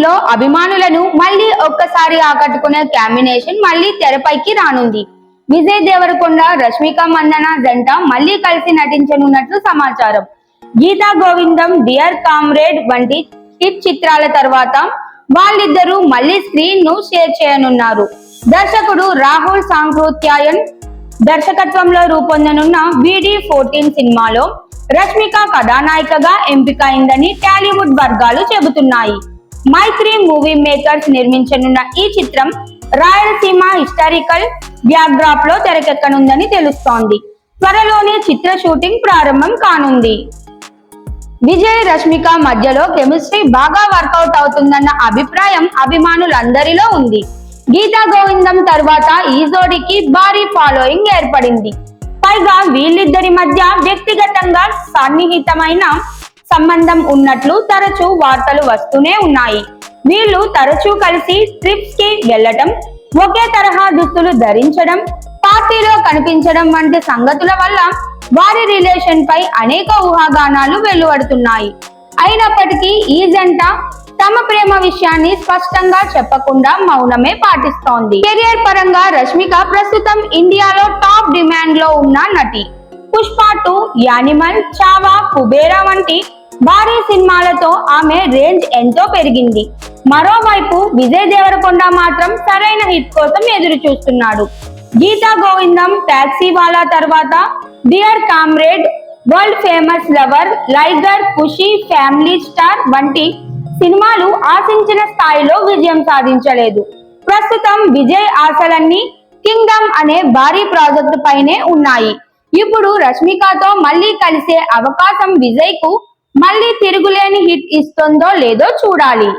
లో అభిమానులను మళ్ళీ ఒక్కసారి ఆకట్టుకునే కాంబినేషన్ మళ్ళీ తెరపైకి రానుంది. విజయ్ దేవరకొండ, రష్మిక మందన జంట మళ్ళీ కలిసి నటించనున్నట్లు సమాచారం. గీతా గోవిందం, డియర్ కామ్రేడ్ వంటి హిట్ చిత్రాల తర్వాత వాళ్ళిద్దరూ మళ్ళీ స్క్రీన్ ను షేర్ చేయనున్నారు. దర్శకుడు రాహుల్ సాంకృత్యాయన్ దర్శకత్వంలో రూపొందనున్న VD14 సినిమాలో రష్మిక కథానాయికగా ఎంపికైందని టాలీవుడ్ వర్గాలు చెబుతున్నాయి. మైత్రి మూవీ మేకర్స్ నిర్మించనున్న ఈ చిత్రం రాయలసీమ హిస్టారికల్ బ్యాక్డ్రాప్ లో తెరకెక్కనుందని తెలుస్తోంది. త్వరలోనే చిత్ర షూటింగ్ ప్రారంభం కానుంది. విజయ్, రష్మిక మధ్యలో కెమిస్ట్రీ బాగా వర్కౌట్ అవుతుందన్న అభిప్రాయం అభిమానులందరిలో ఉంది. గీతా గోవిందం తర్వాత ఈ జోడీకి భారీ ఫాలోయింగ్ ఏర్పడింది. పైగా వీళ్ళిద్దరి మధ్య వ్యక్తిగతంగా సన్నిహితమైన సంబంధం ఉన్నట్లు తరచూ వార్తలు వస్తూనే ఉన్నాయి. వీళ్ళు తరచూ కలిసి ట్రిప్స్ కి వెళ్లడం, ఒకే తరహా దుస్తులు ధరించడం, పార్టీలో కనిపించడం వంటి సంగతుల వల్ల వారి రిలేషన్ పై అనేక ఊహాగానాలు వెలువడుతున్నాయి. అయినప్పటికీ ఈ జంట తమ ప్రేమ విషయాన్ని స్పష్టంగా చెప్పకుండా మౌనమే పాటిస్తోంది. కెరియర్ పరంగా రష్మిక ప్రస్తుతం ఇండియాలో టాప్ డిమాండ్ లో ఉన్న నటి. పుష్ప 2, యానిమల్, చావా, కుబేరా వంటి భారీ సినిమాలతో ఆమె రేంజ్ ఎంతో పెరిగింది. మరోవైపు విజయ్ దేవరకొండ మాత్రం సరైన హిట్ కోసం ఎదురు చూస్తున్నాడు. గీతా గోవిందం, టాక్సీ వాలా తర్వాత dear comrade, world famous lover, liger, Kushi, family star వంటి సినిమాలు ఆశించిన స్థాయిలో విజయం సాధించలేదు. ప్రస్తుతం విజయ్ ఆశలన్నీ కింగ్డమ్ అనే భారీ ప్రాజెక్టు పైనే ఉన్నాయి. ఇప్పుడు రష్మికతో మళ్ళీ కలిసే అవకాశం విజయ్ కు మళ్ళీ తిరుగులేని హిట్ ఇస్తుందో లేదో చూడాలి.